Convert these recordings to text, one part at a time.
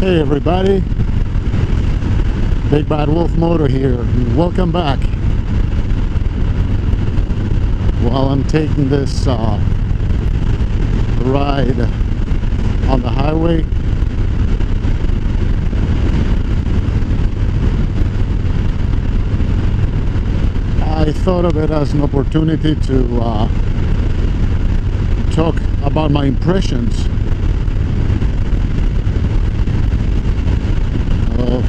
Hey everybody, BigBadWolfMoto here. Welcome back. While I'm taking this ride on the highway, I thought of it as an opportunity to talk about my impressions of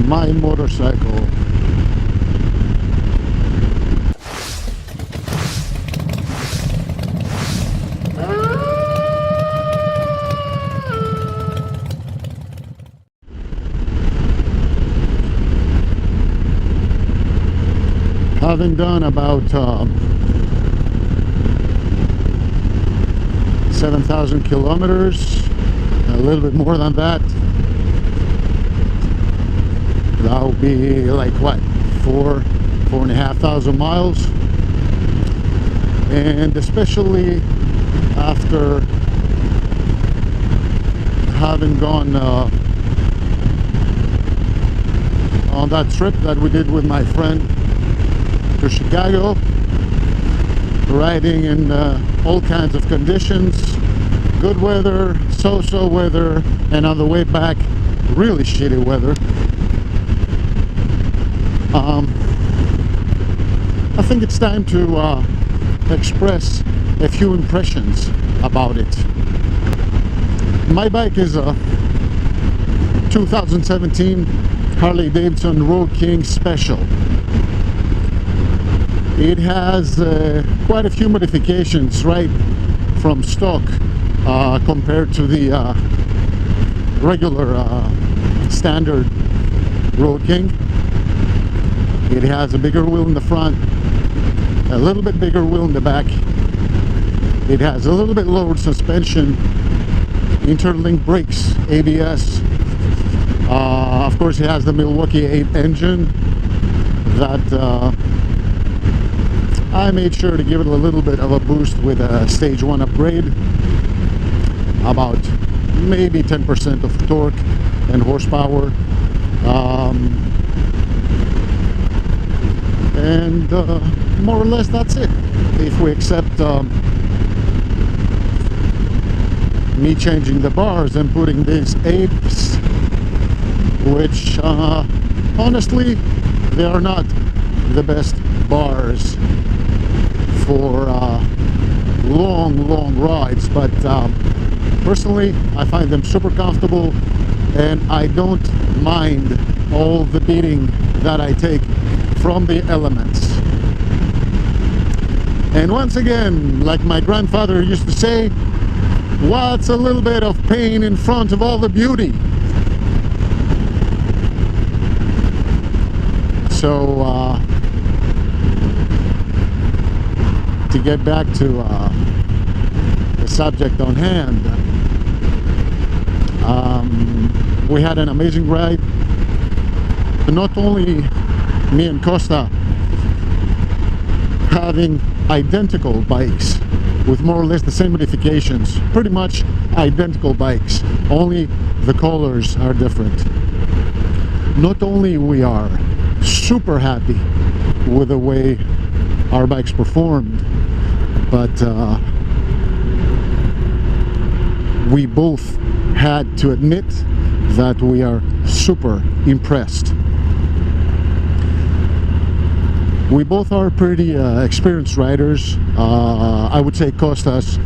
my motorcycle. Having done about 7,000 kilometers, a little bit more than that. That would be like what, 4,500 miles. And especially after having gone on that trip that we did with my friend to Chicago, riding in all kinds of conditions, good weather, so-so weather, and on the way back, really shitty weather. I think it's time to express a few impressions about it. My bike is a 2017 Harley Davidson Road King Special. It has quite a few modifications right from stock compared to the regular standard Road King. It has a bigger wheel in the front, a little bit bigger wheel in the back. It has a little bit lower suspension, interlink brakes, ABS. Of course, it has the Milwaukee 8 engine that I made sure to give it a little bit of a boost with a stage 1 upgrade, about maybe 10% of torque and horsepower, and more or less that's it, if we accept me changing the bars and putting these apes, which honestly they are not the best bars for long rides, but personally I find them super comfortable, and I don't mind all the beating that I take from the elements. And once again, like my grandfather used to say, what's a little bit of pain in front of all the beauty? So to get back to the subject on hand, we had an amazing ride. Not only me and Costa having identical bikes with more or less the same modifications, pretty much identical bikes, only the colors are different. Not only we are super happy with the way our bikes performed, but we both had to admit that we are super impressed. We both are pretty experienced riders. I would say Costa's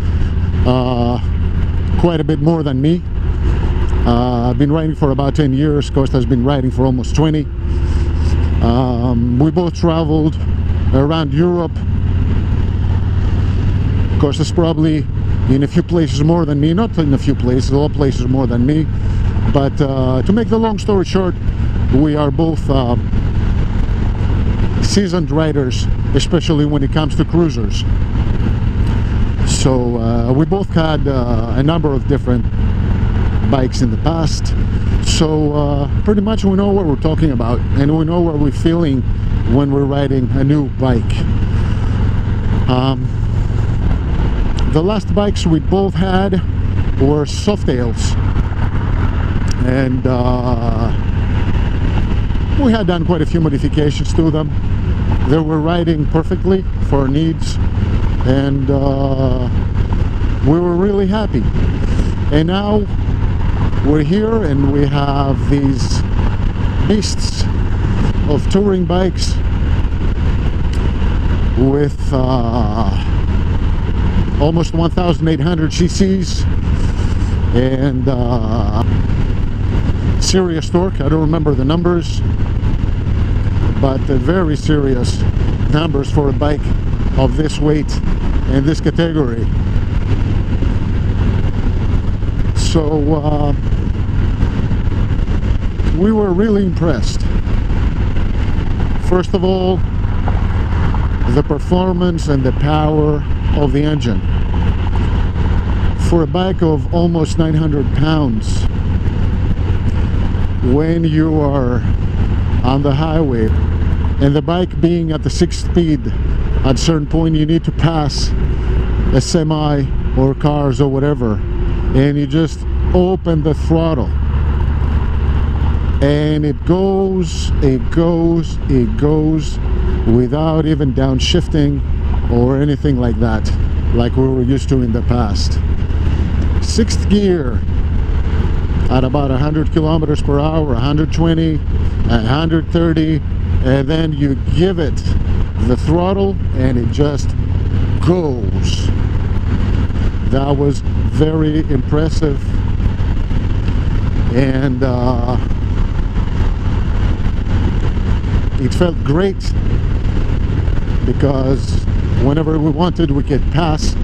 quite a bit more than me. I've been riding for about 10 years. Costa's been riding for almost 20. We both traveled around Europe. Costa's probably in a few places more than me, not in a few places, a lot of places more than me, but to make the long story short, we are both seasoned riders, especially when it comes to cruisers. So we both had a number of different bikes in the past, so pretty much we know what we're talking about, and we know what we're feeling when we're riding a new bike. The last bikes we both had were Softails. and we had done quite a few modifications to them. They were riding perfectly for our needs, and we were really happy. And now we're here and we have these beasts of touring bikes with almost 1,800 cc's and serious torque. I don't remember the numbers, but very serious numbers for a bike of this weight and this category. So we were really impressed. First of all, the performance and the power of the engine. For a bike of almost 900 pounds, when you are on the highway and the bike being at the 6th speed, at a certain point you need to pass a semi or cars or whatever, and you just open the throttle and it goes without even downshifting or anything like that, like we were used to in the past. 6th gear at about 100 kilometers per hour, 120, 130, and then you give it the throttle and it just goes. That was very impressive, and it felt great because whenever we wanted we could pass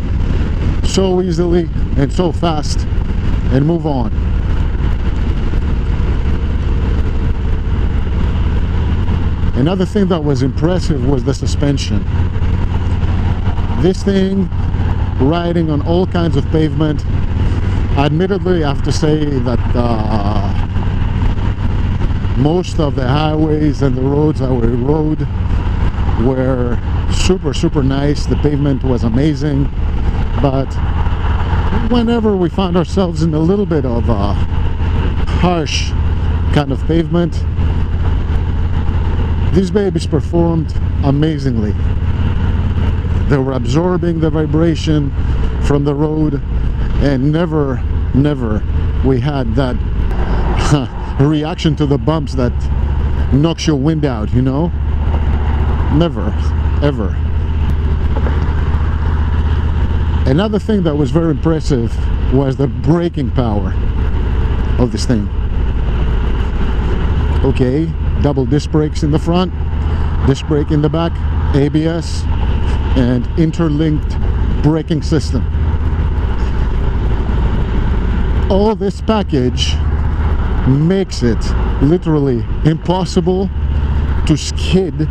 so easily and so fast and move on. Another thing that was impressive was the suspension. This thing riding on all kinds of pavement. Admittedly, I have to say that most of the highways and the roads that we rode were super nice. The pavement was amazing, but whenever we found ourselves in a little bit of a harsh kind of pavement, these babies performed amazingly. They were absorbing the vibration from the road, and never we had that reaction to the bumps that knocks your wind out, you know? Never, ever. Another thing that was very impressive was the braking power of this thing. Okay, double disc brakes in the front, disc brake in the back, ABS, and interlinked braking system. All this package makes it literally impossible to skid,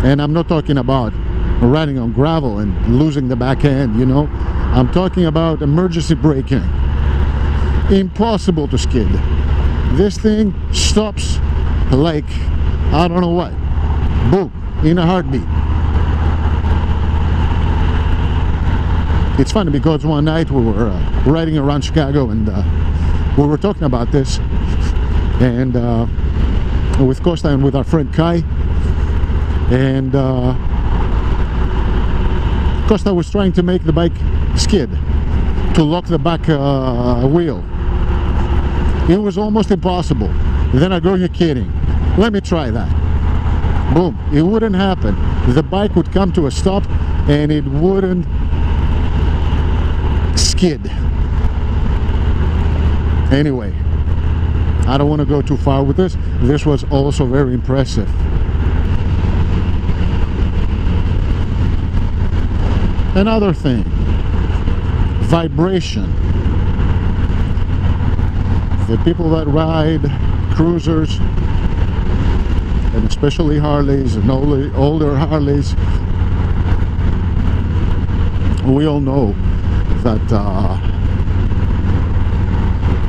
and I'm not talking about riding on gravel and losing the back end, you know. I'm talking about emergency braking. Impossible to skid. This thing stops like I don't know what. Boom, in a heartbeat. It's funny because one night we were riding around Chicago and we were talking about this, and with Costa and with our friend Kai, and Costa was trying to make the bike skid, to lock the back wheel. It was almost impossible. Then I go, you're kidding, let me try that. Boom, it wouldn't happen. The bike would come to a stop and it wouldn't skid. Anyway, I don't want to go too far with this. This was also very impressive. Another thing, vibration. The people that ride cruisers, and especially Harleys and older Harleys, we all know that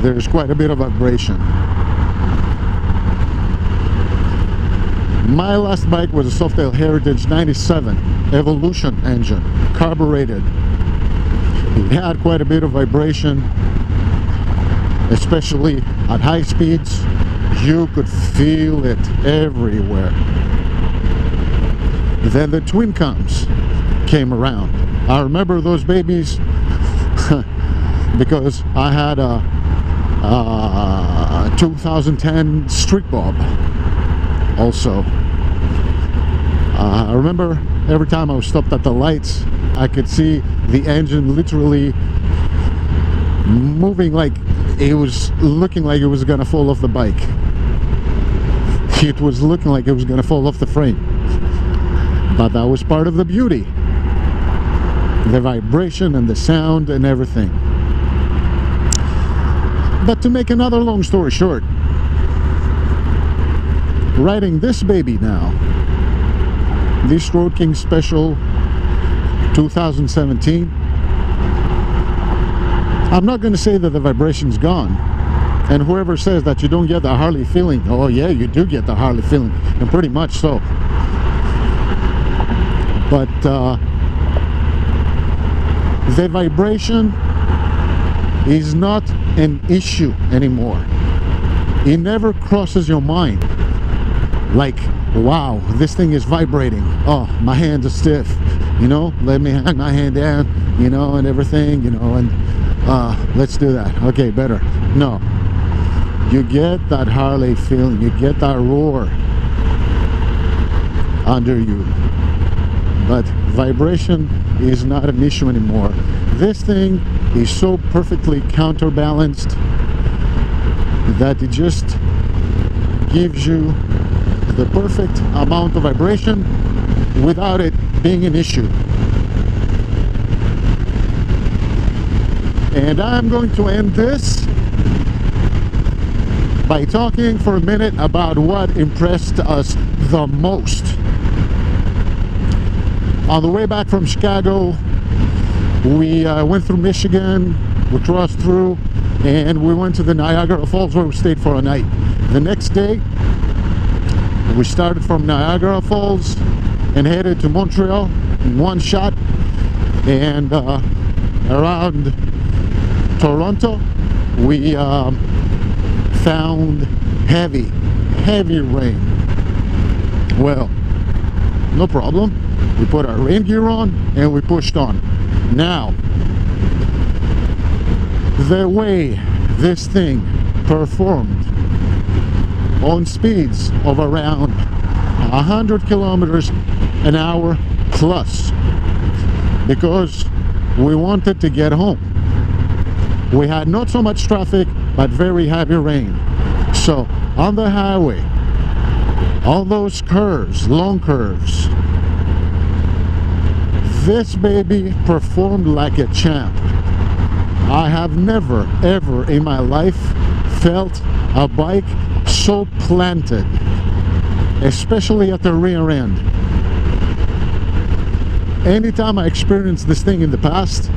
there's quite a bit of vibration. My last bike was a Softail Heritage 97 Evolution engine, carbureted. It had quite a bit of vibration, especially at high speeds. You could feel it everywhere. Then the twin cams came around. I remember those babies because I had a 2010 Street Bob also. I remember every time I was stopped at the lights, I could see the engine literally moving, like it was looking like it was gonna fall off the bike. It was looking like it was gonna fall off the frame. But that was part of the beauty. The vibration and the sound and everything. But to make another long story short, riding this baby now, this Road King Special 2017, I'm not going to say that the vibration's gone. And whoever says that you don't get the Harley feeling, oh yeah, you do get the Harley feeling, and pretty much so. But the vibration is not an issue anymore. It never crosses your mind like, wow, this thing is vibrating, oh, my hands are stiff, you know, let me hang my hand down, you know, and everything, you know, and let's do that, okay, better. No, you get that Harley feeling, you get that roar under you. But vibration is not an issue anymore. This thing is so perfectly counterbalanced that it just gives you the perfect amount of vibration without it being an issue. And I'm going to end this by talking for a minute about what impressed us the most. On the way back from Chicago, we went through Michigan, we crossed through, and we went to the Niagara Falls where we stayed for a night. The next day, we started from Niagara Falls and headed to Montreal in one shot, and around Toronto, we found heavy rain. Well, no problem. We put our rain gear on and we pushed on. Now, the way this thing performed on speeds of around 100 kilometers an hour plus, because we wanted to get home. We had not so much traffic, but very heavy rain. So on the highway, on those curves, long curves, this baby performed like a champ. I have never ever in my life felt a bike so planted, especially at the rear end. Anytime I experienced this thing in the past,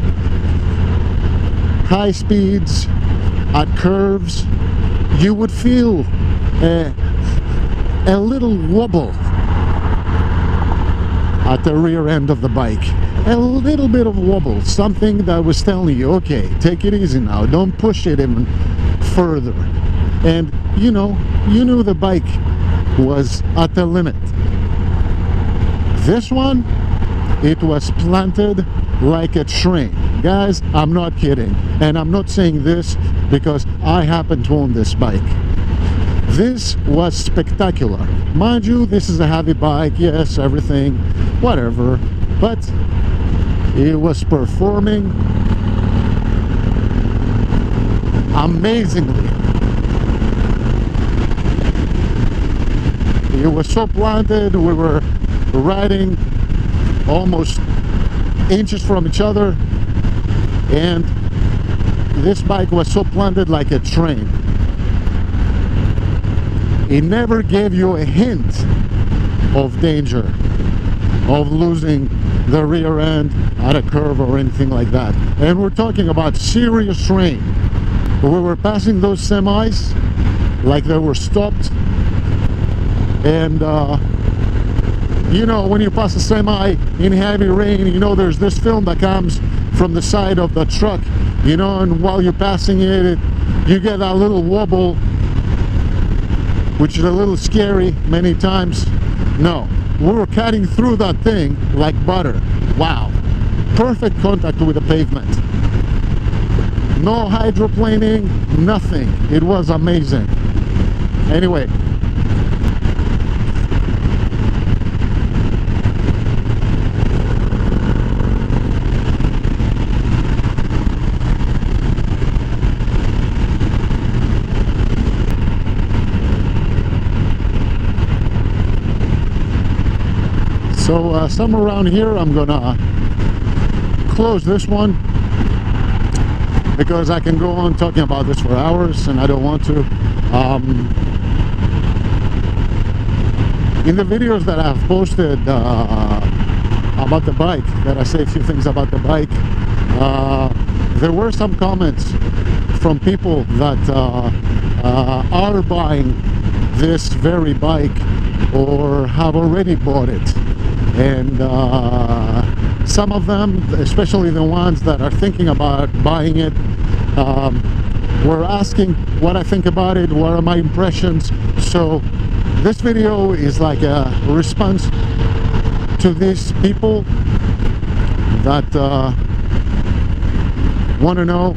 high speeds, at curves, you would feel a little wobble at the rear end of the bike. A little bit of wobble, something that was telling you, okay, take it easy now, don't push it even further. And you know, you knew the bike was at the limit. This one, it was planted like a train. Guys, I'm not kidding. And I'm not saying this because I happen to own this bike. This was spectacular. Mind you, this is a heavy bike, yes, everything, whatever, but it was performing amazingly. It was so planted, we were riding almost inches from each other, and this bike was so planted like a train. It never gave you a hint of danger, of losing the rear end at a curve or anything like that. And we're talking about serious rain. We were passing those semis like they were stopped, and you know, when you pass a semi in heavy rain, you know, there's this film that comes from the side of the truck, you know, and while you're passing it, you get that little wobble, which is a little scary many times. No, we were cutting through that thing like butter. Wow, perfect contact with the pavement. No hydroplaning, nothing. It was amazing. Anyway, so somewhere around here I'm gonna close this one, because I can go on talking about this for hours and I don't want to. In the videos that I've posted about the bike, that I say a few things about the bike, there were some comments from people that are buying this very bike or have already bought it. And some of them, especially the ones that are thinking about buying it, were asking what I think about it, what are my impressions. So this video is like a response to these people that want to know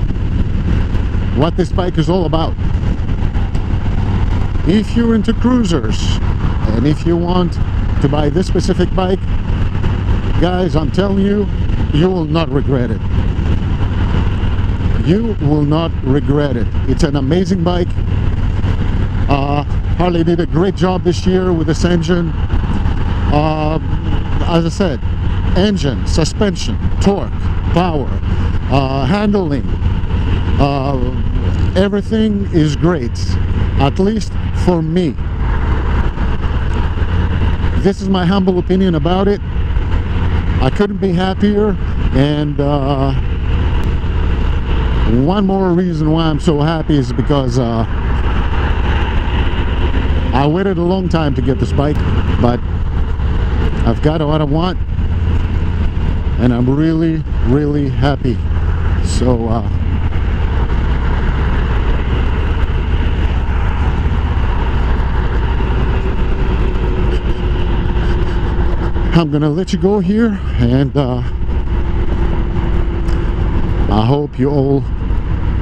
what this bike is all about. If you're into cruisers and if you want to buy this specific bike, guys, I'm telling you, you will not regret it. You will not regret it. It's an amazing bike. Harley did a great job this year with this engine. As I said, engine, suspension, torque, power, handling, everything is great, at least for me. This is my humble opinion about it. I couldn't be happier, and one more reason why I'm so happy is because I waited a long time to get this bike, but I've got what I want, and I'm really, really happy. So I'm gonna let you go here, and I hope you all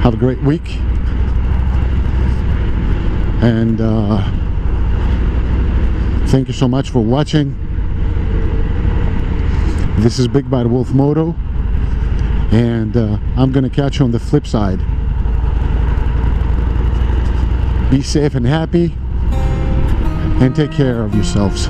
have a great week, and thank you so much for watching. This is BigBadWolfMoto, and I'm gonna catch you on the flip side. Be safe and happy, and take care of yourselves.